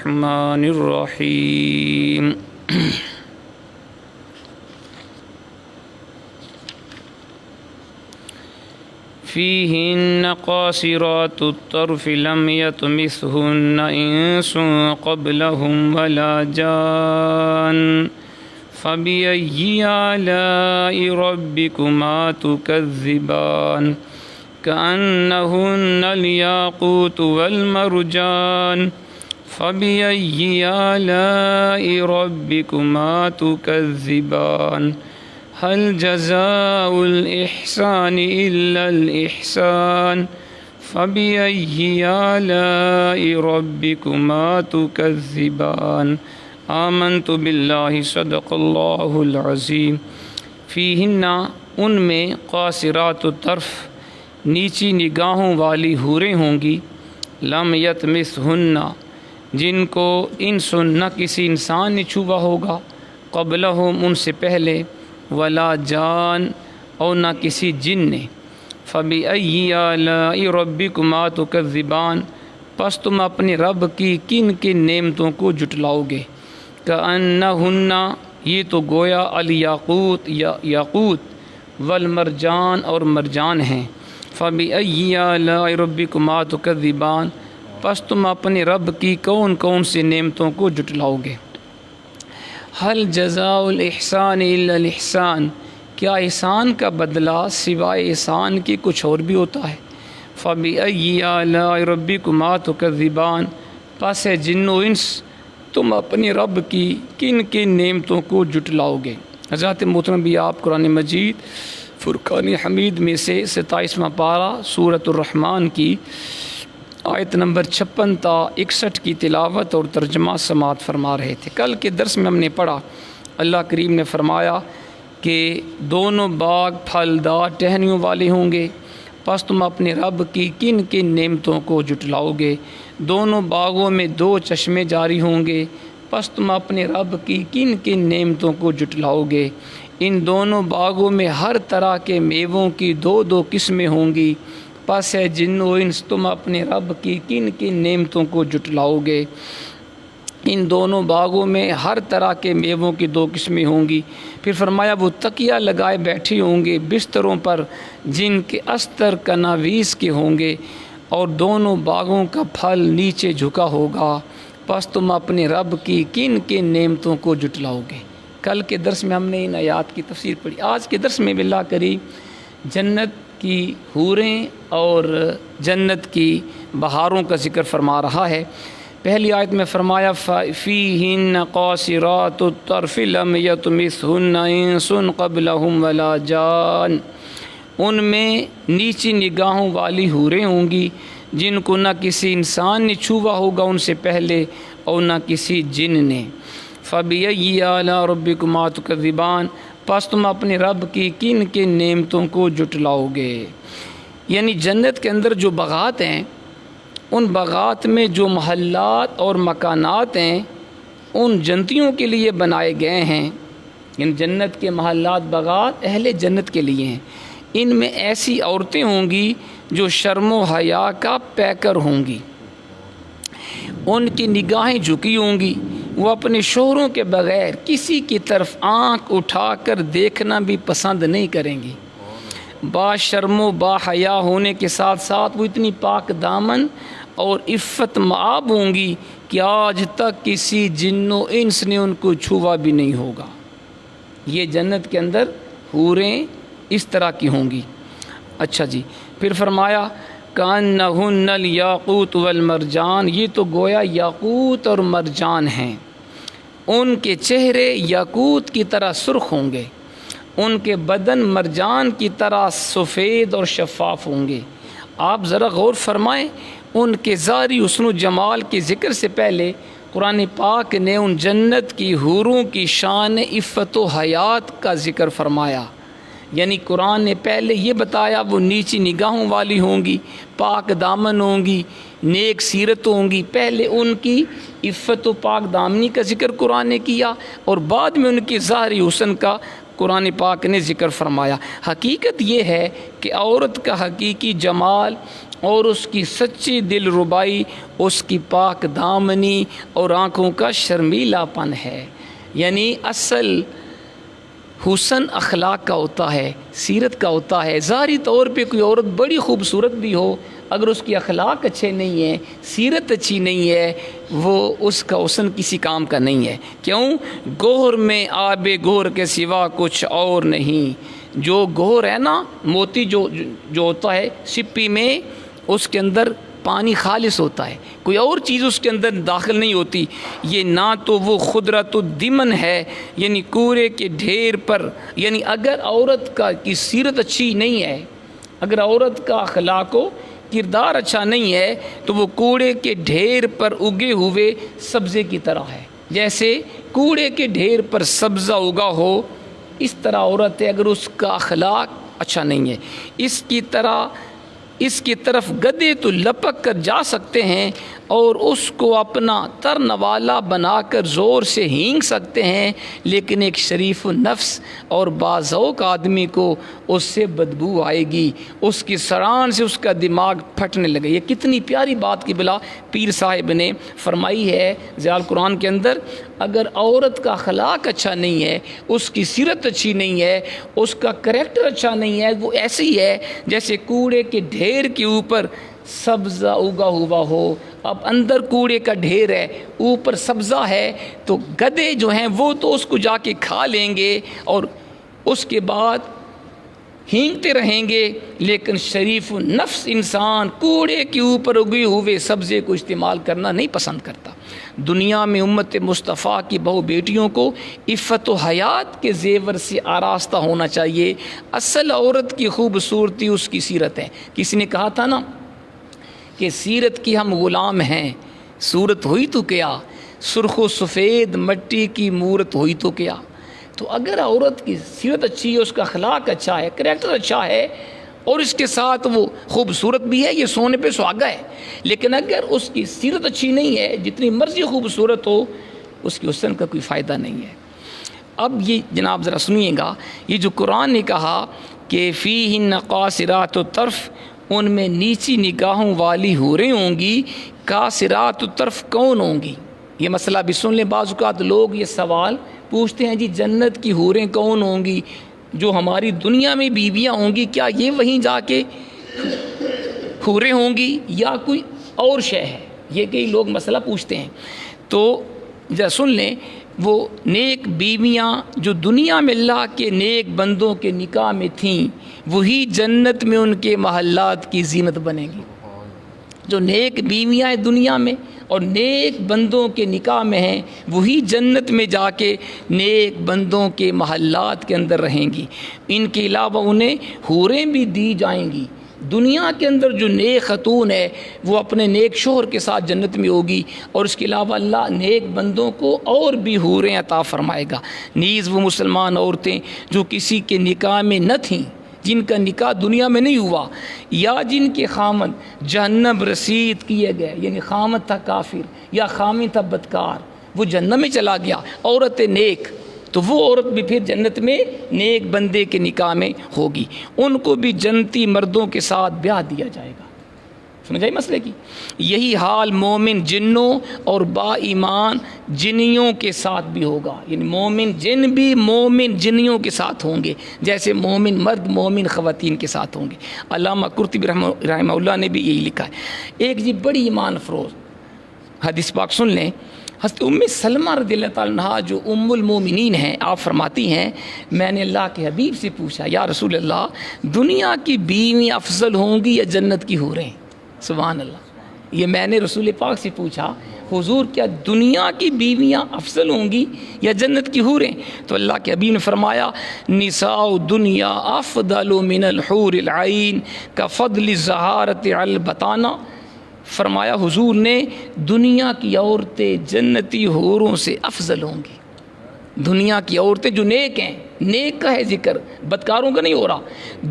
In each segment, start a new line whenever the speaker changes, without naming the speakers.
الرحمن الرحیم فیہن قاصرات الطرف لم یطمثہن انس قبلہم ولا جان فبأي آلاء ربكما تكذبان كأنهن الياقوت والمرجان فبأي آلاء ربكما تكذبان هل جزاء الإحسان إلا الإحسان فبأي آلاء ربكما تكذبان آمنت باللہ صدق اللہ العظیم فیہن ان میں قاصرات الطرف نیچی نگاہوں والی حوریں ہوں گی لم یطمثہن جن کو انس نہ کسی انسان نے چھوا ہوگا قبلہم ان سے پہلے ولا جان اور نہ کسی جن نے فبأی آلاء ربکما تکذبان پس تم اپنے رب کی کن کن نعمتوں کو جھٹلاؤ گے کأنہن یہ تو گویا الیاقوت یا یاقوت والمرجان اور مرجان ہیں فبأی آلاء ربکما تکذبان پس تم اپنے رب کی کون کون سی نعمتوں کو جھٹلاؤ گے هل جزاء الاحسان الا الاحسان کیا احسان کا بدلہ سوائے احسان کے کچھ اور بھی ہوتا ہے فبأی آلاء ربکما تکذبان پس ہے جن و انس تم اپنے رب کی کن کن نعمتوں کو جھٹلاؤ گے حضرات محترم بھی آپ قرآن مجید فرقان حمید میں سے 27واں پارہ سورۃ الرحمن کی آیت نمبر 56 تا 61 کی تلاوت اور ترجمہ سماعت فرما رہے تھے۔ کل کے درس میں ہم نے پڑھا اللہ کریم نے فرمایا کہ دونوں باغ پھلدار ٹہنیوں والے ہوں گے پس تم اپنے رب کی کن کن نعمتوں کو جھٹلاؤ گے دونوں باغوں میں 2 چشمے جاری ہوں گے پس تم اپنے رب کی کن کن نعمتوں کو جھٹلاؤ گے ان دونوں باغوں میں ہر طرح کے میووں کی 2 قسمیں ہوں گی پس ہے جن و انس تم اپنے رب کی کن کن نعمتوں کو جھٹلاؤ گے ان دونوں باغوں میں ہر طرح کے میووں کی 2 قسمیں ہوں گی پھر فرمایا وہ تکیہ لگائے بیٹھے ہوں گے بستروں پر جن کے استر کناویس کے ہوں گے اور دونوں باغوں کا پھل نیچے جھکا ہوگا پس تم اپنے رب کی کن کن نعمتوں کو جھٹلاؤ گے کل کے درس میں ہم نے ان آیات کی تفسیر پڑھی آج کے درس میں باللہ کریم جنت کی حوریں اور جنت کی بہاروں کا ذکر فرما رہا ہے پہلی آیت میں فرمایا فیہن قاصرات الطرف لم یطمثہن انس قبلہم ولا جان ان میں نیچی نگاہوں والی حوریں ہوں گی جن کو نہ کسی انسان نے چھوا ہوگا ان سے پہلے اور نہ کسی جن نے فبأی آلاء ربکما تکذبان پس تم اپنے رب کی کن کن نعمتوں کو جھٹلاؤ گے یعنی جنت کے اندر جو باغات ہیں ان باغات میں جو محلات اور مکانات ہیں ان جنتیوں کے لیے بنائے گئے ہیں یعنی جنت کے محلات باغات اہل جنت کے لیے ہیں ان میں ایسی عورتیں ہوں گی جو شرم و حیا کا پیکر ہوں گی ان کی نگاہیں جھکی ہوں گی وہ اپنے شوہروں کے بغیر کسی کی طرف آنکھ اٹھا کر دیکھنا بھی پسند نہیں کریں گی با شرم و با حیا ہونے کے ساتھ ساتھ وہ اتنی پاک دامن اور عفت مآب ہوں گی کہ آج تک کسی جن و انس نے ان کو چھوا بھی نہیں ہوگا یہ جنت کے اندر حوریں اس طرح کی ہوں گی اچھا جی پھر فرمایا کأنہن الیاقوت والمرجان یہ تو گویا یاقوت اور مرجان ہیں ان کے چہرے یاقوت کی طرح سرخ ہوں گے ان کے بدن مرجان کی طرح سفید اور شفاف ہوں گے آپ ذرا غور فرمائیں ان کے ظاہری حسن و جمال کے ذکر سے پہلے قرآن پاک نے ان جنت کی حوروں کی شان عفت و حیات کا ذکر فرمایا یعنی قرآن نے پہلے یہ بتایا وہ نیچی نگاہوں والی ہوں گی پاک دامن ہوں گی نیک سیرت ہوں گی پہلے ان کی عفت و پاک دامنی کا ذکر قرآن نے کیا اور بعد میں ان کی ظاہری حسن کا قرآن پاک نے ذکر فرمایا۔ حقیقت یہ ہے کہ عورت کا حقیقی جمال اور اس کی سچی دل ربائی اس کی پاک دامنی اور آنکھوں کا شرمیلا پن ہے۔ یعنی اصل حسن اخلاق کا ہوتا ہے، سیرت کا ہوتا ہے۔ ظاہری طور پہ کوئی عورت بڑی خوبصورت بھی ہو، اگر اس کی اخلاق اچھے نہیں ہیں، سیرت اچھی نہیں ہے، وہ اس کا حسن کسی کام کا نہیں ہے۔ کیوں؟ گوہر میں آب گوہر کے سوا کچھ اور نہیں۔ جو گوہر ہے نا، موتی جو ہوتا ہے سپی میں، اس کے اندر پانی خالص ہوتا ہے، کوئی اور چیز اس کے اندر داخل نہیں ہوتی۔ یہ نہ تو وہ خضرۃ الدمن ہے، یعنی کوڑے کے ڈھیر پر، یعنی اگر عورت کی سیرت اچھی نہیں ہے، اگر عورت کا اخلاق و کردار اچھا نہیں ہے، تو وہ کوڑے کے ڈھیر پر اگے ہوئے سبزے کی طرح ہے۔ جیسے کوڑے کے ڈھیر پر سبزہ اگا ہو، اس طرح عورت ہے اگر اس کا اخلاق اچھا نہیں ہے۔ اس کی طرف گدھے تو لپک کر جا سکتے ہیں اور اس کو اپنا ترنوالا بنا کر زور سے ہینگ سکتے ہیں، لیکن ایک شریف نفس اور باذوق آدمی کو اس سے بدبو آئے گی، اس کی سران سے اس کا دماغ پھٹنے لگے۔ یہ کتنی پیاری بات کی بلا پیر صاحب نے فرمائی ہے ضیاء القرآن کے اندر۔ اگر عورت کا اخلاق اچھا نہیں ہے، اس کی سیرت اچھی نہیں ہے، اس کا کریکٹر اچھا نہیں ہے، وہ ایسے ہی ہے جیسے کوڑے کے ڈھیر کے اوپر سبزہ اگا ہوا ہو۔ اب اندر کوڑے کا ڈھیر ہے، اوپر سبزہ ہے، تو گدھے جو ہیں وہ تو اس کو جا کے کھا لیں گے اور اس کے بعد ہینگتے رہیں گے، لیکن شریف نفس انسان کوڑے کے اوپر اگے ہوئے سبزے کو استعمال کرنا نہیں پسند کرتا۔ دنیا میں امت مصطفیٰ کی بہو بیٹیوں کو عفت و حیات کے زیور سے آراستہ ہونا چاہیے۔ اصل عورت کی خوبصورتی اس کی سیرت ہے۔ کسی نے کہا تھا نا کہ سیرت کی ہم غلام ہیں، صورت ہوئی تو کیا، سرخ و سفید مٹی کی مورت ہوئی تو کیا۔ تو اگر عورت کی سیرت اچھی ہے، اس کا اخلاق اچھا ہے، کریکٹر اچھا ہے، اور اس کے ساتھ وہ خوبصورت بھی ہے، یہ سونے پہ سہاگا ہے، لیکن اگر اس کی سیرت اچھی نہیں ہے، جتنی مرضی خوبصورت ہو، اس کی حسن کا کوئی فائدہ نہیں ہے۔ اب یہ جناب ذرا سنیے گا، یہ جو قرآن نے کہا کہ فیہن قاصرات الطرف، ان میں نیچی نگاہوں والی حوریں ہوں گی۔ قاصرات الطرف کون ہوں گی؟ یہ مسئلہ بھی سن لیں۔ بعض اوقات لوگ یہ سوال پوچھتے ہیں، جی جنت کی حوریں کون ہوں گی؟ جو ہماری دنیا میں بیویاں ہوں گی، کیا یہ وہیں جا کے حوریں ہوں گی یا کوئی اور شے ہے؟ یہ کئی لوگ مسئلہ پوچھتے ہیں۔ تو ذرا سن لیں، وہ نیک بیویاں جو دنیا میں اللہ کے نیک بندوں کے نکاح میں تھیں، وہی جنت میں ان کے محلات کی زینت بنے گی۔ جو نیک بیویاں ہیں دنیا میں اور نیک بندوں کے نکاح میں ہیں، وہی جنت میں جا کے نیک بندوں کے محلات کے اندر رہیں گی۔ ان کے علاوہ انہیں حوریں بھی دی جائیں گی۔ دنیا کے اندر جو نیک خاتون ہے وہ اپنے نیک شوہر کے ساتھ جنت میں ہوگی، اور اس کے علاوہ اللہ نیک بندوں کو اور بھی حوریں عطا فرمائے گا۔ نیز وہ مسلمان عورتیں جو کسی کے نکاح میں نہ تھیں، جن کا نکاح دنیا میں نہیں ہوا، یا جن کے خامند جہنم رسید کیے گئے، یعنی خامند تھا کافر یا خامند تھا بدکار، وہ جہنم میں چلا گیا، عورت نیک، تو وہ عورت بھی پھر جنت میں نیک بندے کے نکاح میں ہوگی۔ ان کو بھی جنتی مردوں کے ساتھ بیاہ دیا جائے گا۔ سمجھ آئی مسئلے کی؟ یہی حال مومن جنوں اور با ایمان جنیوں کے ساتھ بھی ہوگا، یعنی مومن جن بھی مومن جنیوں کے ساتھ ہوں گے، جیسے مومن مرد مومن خواتین کے ساتھ ہوں گے۔ علامہ قرطبی رحمہ اللہ نے بھی یہی لکھا ہے۔ ایک جی بڑی ایمان افروز حدیث پاک سن لیں۔ حضرت ام سلمہ رضی اللہ تعالیٰ عنہا جو ام المومنین ہیں، آپ فرماتی ہیں میں نے اللہ کے حبیب سے پوچھا، یا رسول اللہ، دنیا کی بیوی افضل ہوں گی یا جنت کی حوریں؟ سبحان اللہ، یہ میں نے رسول پاک سے پوچھا، حضور کیا دنیا کی بیویاں افضل ہوں گی یا جنت کی حوریں؟ تو اللہ کے حبیب نے فرمایا، نساء دنیا افضل من الحور العین کفضل الزہارۃ علی البطانہ۔ فرمایا حضور نے، دنیا کی عورتیں جنتی حوروں سے افضل ہوں گی۔ دنیا کی عورتیں جو نیک ہیں، نیک کا ہے ذکر، بدکاروں کا نہیں ہو رہا،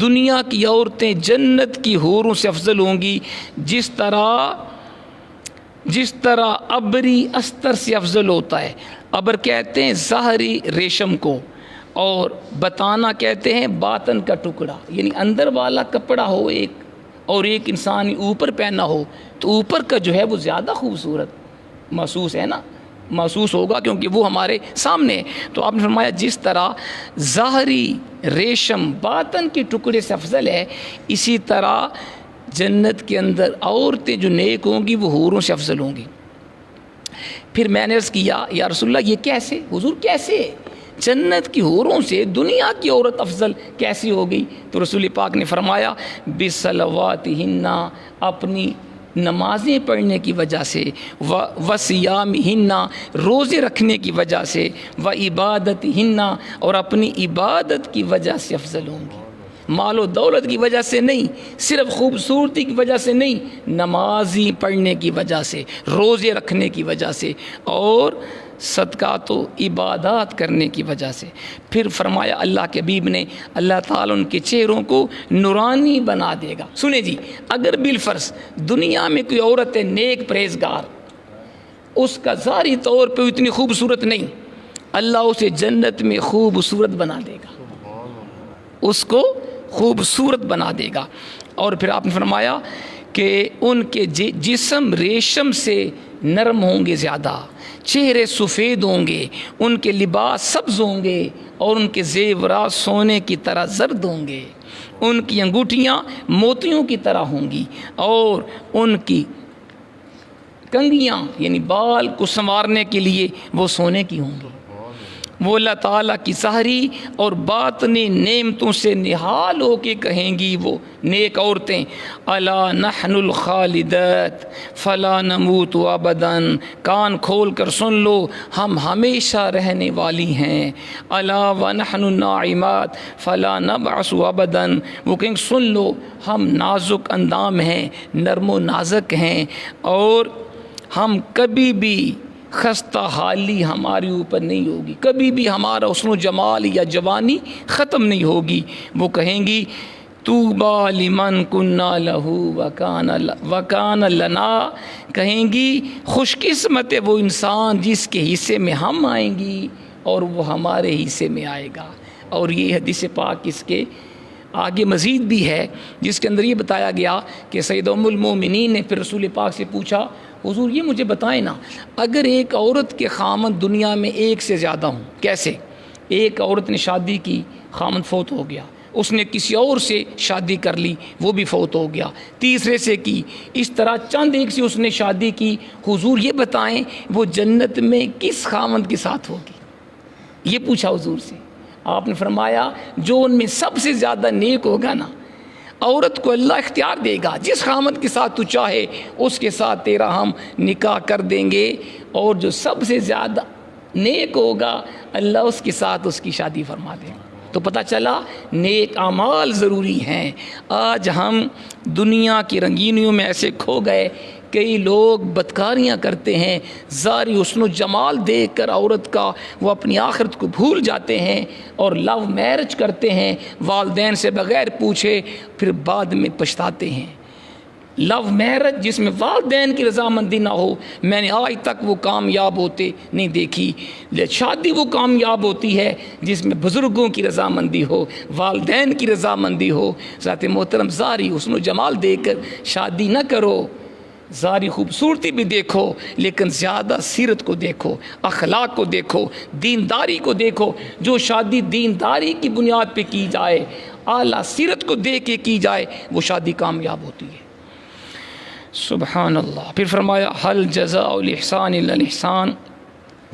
دنیا کی عورتیں جنت کی حوروں سے افضل ہوں گی، جس طرح ابری استر سے افضل ہوتا ہے۔ ابر کہتے ہیں ظاہری ریشم کو،
اور بتانا کہتے ہیں باطن کا ٹکڑا، یعنی اندر والا کپڑا ہو ایک اور ایک انسان اوپر پہنا ہو تو اوپر کا جو ہے وہ زیادہ خوبصورت محسوس ہے نا، محسوس ہوگا کیونکہ وہ ہمارے سامنے ہے۔ تو آپ نے فرمایا جس طرح ظاہری ریشم باطن کے ٹکڑے سے افضل ہے، اسی طرح جنت کے اندر عورتیں جو نیک ہوں گی وہ حوروں سے افضل ہوں گی۔ پھر میں نے عرض کیا یا رسول اللہ یہ کیسے؟ حضور کیسے جنت کی حوروں سے دنیا کی عورت افضل کیسی ہو گئی؟ تو رسول پاک نے فرمایا بصلواتہن، اپنی نمازیں پڑھنے کی وجہ سے، وصیامہن، روزے رکھنے کی وجہ سے، وعبادتہن، اور اپنی عبادت کی وجہ سے افضل ہوں گی۔ مال و دولت کی وجہ سے نہیں، صرف خوبصورتی کی وجہ سے نہیں، نمازی پڑھنے کی وجہ سے، روزے رکھنے کی وجہ سے، اور صدقات و عبادات کرنے کی وجہ سے۔ پھر فرمایا اللہ کے حبیب نے اللہ تعالیٰ ان کے چہروں کو نورانی بنا دے گا۔ سنیں جی، اگر بالفرض دنیا میں کوئی عورت ہے نیک پرہیزگار، اس کا ظاہری طور پہ اتنی خوبصورت نہیں، اللہ اسے جنت میں خوبصورت بنا دے گا، اس کو خوبصورت بنا دے گا۔ اور پھر آپ نے فرمایا کہ ان کے جسم ریشم سے نرم ہوں گے زیادہ، چہرے سفید ہوں گے، ان کے لباس سبز ہوں گے، اور ان کے زیورات سونے کی طرح زرد ہوں گے، ان کی انگوٹھیاں موتیوں کی طرح ہوں گی، اور ان کی کنگھیاں یعنی بال کو سنوارنے کے لیے وہ سونے کی ہوں گی۔ وہ اللہ تعالیٰ کی ظاہری اور باطنی نعمتوں سے نہال ہو کے کہیں گی وہ نیک عورتیں الا نحن الخالدات فلا نموت ابدا، کان کھول کر سن لو ہم ہمیشہ رہنے والی ہیں، الا ونحن الناعمات فلا نبعث ابدا، وہ کہیں سن لو ہم نازک اندام ہیں، نرم و نازک ہیں، اور ہم کبھی بھی خستہ حالی ہمارے اوپر نہیں ہوگی، کبھی بھی ہمارا حسن و جمال یا جوانی ختم نہیں ہوگی۔ وہ کہیں گی طوبی لمن کنا لہ وکان لنا، کہیں گی خوش قسمت ہے وہ انسان جس کے حصے میں ہم آئیں گی اور وہ ہمارے حصے میں آئے گا۔ اور یہ حدیث پاک اس کے آگے مزید بھی ہے جس کے اندر یہ بتایا گیا کہ سید ام المومنین نے پھر رسول پاک سے پوچھا حضور یہ مجھے بتائیں نا، اگر ایک عورت کے خامند دنیا میں ایک سے زیادہ ہوں، کیسے؟ ایک عورت نے شادی کی، خامند فوت ہو گیا، اس نے کسی اور سے شادی کر لی، وہ بھی فوت ہو گیا، تیسرے سے کی، اس طرح چند ایک سے اس نے شادی کی، حضور یہ بتائیں وہ جنت میں کس خامند کے ساتھ ہوگی؟ یہ پوچھا حضور سے۔ آپ نے فرمایا جو ان میں سب سے زیادہ نیک ہوگا نا، عورت کو اللہ اختیار دے گا، جس خامد کے ساتھ تو چاہے اس کے ساتھ تیرا ہم نکاح کر دیں گے، اور جو سب سے زیادہ نیک ہوگا اللہ اس کے ساتھ اس کی شادی فرما دے گا۔ تو پتہ چلا نیک اعمال ضروری ہیں۔ آج ہم دنیا کی رنگینیوں میں ایسے کھو گئے، کئی لوگ بدکاریاں کرتے ہیں، ظاہری حسن و جمال دیکھ کر عورت کا وہ اپنی آخرت کو بھول جاتے ہیں اور لو میرج کرتے ہیں والدین سے بغیر پوچھے، پھر بعد میں پچھتاتے ہیں۔ لو میرج جس میں والدین کی رضامندی نہ ہو، میں نے آج تک وہ کامیاب ہوتے نہیں دیکھی۔ شادی وہ کامیاب ہوتی ہے جس میں بزرگوں کی رضامندی ہو، والدین کی رضامندی ہو۔ ذات محترم ظاہری حسن و جمال دیکھ کر شادی نہ کرو، ظاہری خوبصورتی بھی دیکھو لیکن زیادہ سیرت کو دیکھو، اخلاق کو دیکھو، دینداری کو دیکھو۔ جو شادی دینداری کی بنیاد پہ کی جائے، اعلیٰ سیرت کو دیکھ کے کی جائے، وہ شادی کامیاب ہوتی ہے۔ سبحان اللہ۔ پھر فرمایا حل جزاء الاحسان الا الاحسان،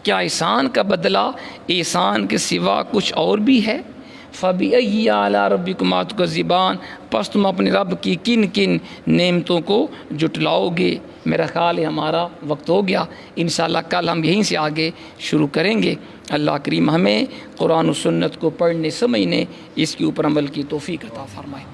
کیا احسان کا بدلہ احسان کے سوا کچھ اور بھی ہے؟ فَبِأَيِّ آلَاءِ رَبِّكُمَا تُكَذِّبَانِ، پس تم اپنے رب کی کن کن نعمتوں کو جٹلاؤ گے۔ میرا خیال ہے ہمارا وقت ہو گیا، انشاءاللہ کل ہم یہیں سے آگے شروع کریں گے۔ اللہ کریم ہمیں قرآن و سنت کو پڑھنے سمجھنے، اس کے اوپر عمل کی توفیق عطا فرمائے۔